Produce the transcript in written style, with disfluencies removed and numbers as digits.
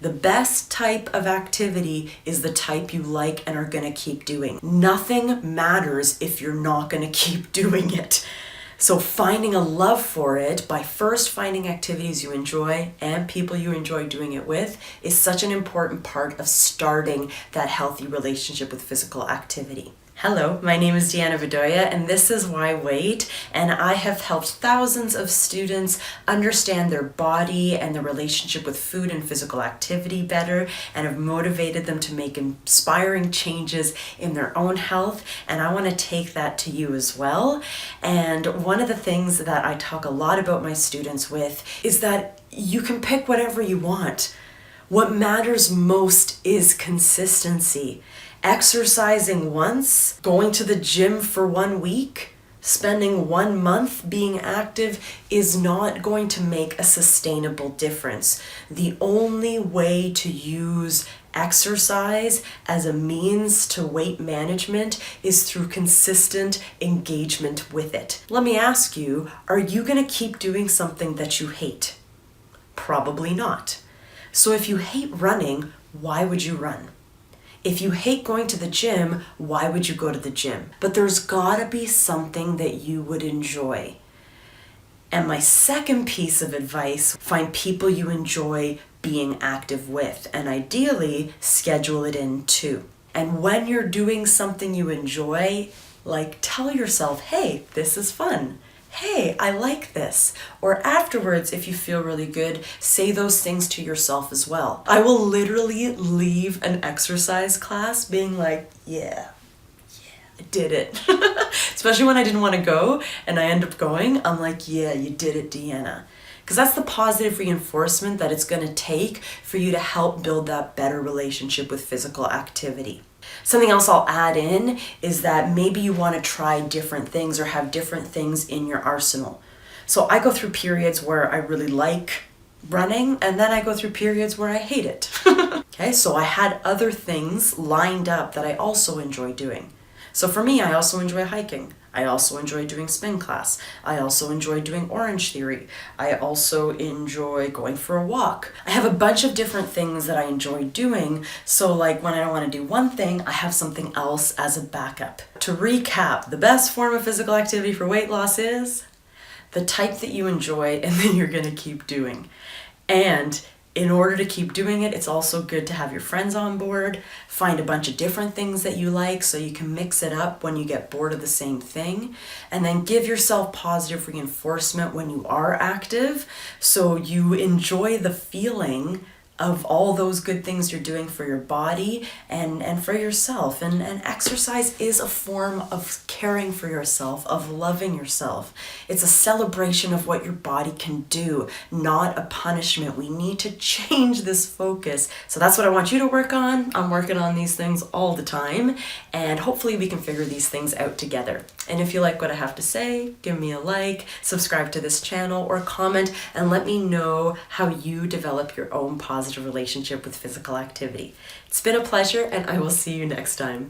The best type of activity is the type you like and are going to keep doing. Nothing matters if you're not going to keep doing it. So finding a love for it by first finding activities you enjoy and people you enjoy doing it with is such an important part of starting that healthy relationship with physical activity. Hello, my name is Deanna Bedoya and this is Why Wait, and I have helped thousands of students understand their body and their relationship with food and physical activity better, and have motivated them to make inspiring changes in their own health, and I want to take that to you as well. And one of the things that I talk a lot about my students with is that you can pick whatever you want. What matters most is consistency. Exercising once, going to the gym for 1 week, spending 1 month being active is not going to make a sustainable difference. The only way to use exercise as a means to weight management is through consistent engagement with it. Let me ask you, are you going to keep doing something that you hate? Probably not. So if you hate running, why would you run? If you hate going to the gym, why would you go to the gym? But there's gotta be something that you would enjoy. And my second piece of advice, find people you enjoy being active with, and ideally schedule it in too. And when you're doing something you enjoy, tell yourself, hey, this is fun. Hey, I like this. Or afterwards, if you feel really good, say those things to yourself as well. I will literally leave an exercise class being like, yeah, I did it. Especially when I didn't want to go and I end up going, I'm like, yeah, you did it, Deanna. Because that's the positive reinforcement that it's going to take for you to help build that better relationship with physical activity. Something else I'll add in is that maybe you want to try different things or have different things in your arsenal. So I go through periods where I really like running, and then I go through periods where I hate it. Okay, so I had other things lined up that I also enjoy doing. So for me, I also enjoy hiking. I also enjoy doing spin class. I also enjoy doing Orange Theory. I also enjoy going for a walk. I have a bunch of different things that I enjoy doing, so when I don't want to do one thing, I have something else as a backup. To recap, the best form of physical activity for weight loss is the type that you enjoy and then you're going to keep doing. And in order to keep doing it, it's also good to have your friends on board, find a bunch of different things that you like so you can mix it up when you get bored of the same thing, and then give yourself positive reinforcement when you are active so you enjoy the feeling of all those good things you're doing for your body and for yourself. And exercise is a form of caring for yourself, of loving yourself. It's a celebration of what your body can do, not a punishment. We need to change this focus. So that's what I want you to work on. I'm working on these things all the time, and hopefully we can figure these things out together. And if you like what I have to say, give me a like, subscribe to this channel, or comment and let me know how you develop your own positive relationship with physical activity. It's been a pleasure, and I will see you next time.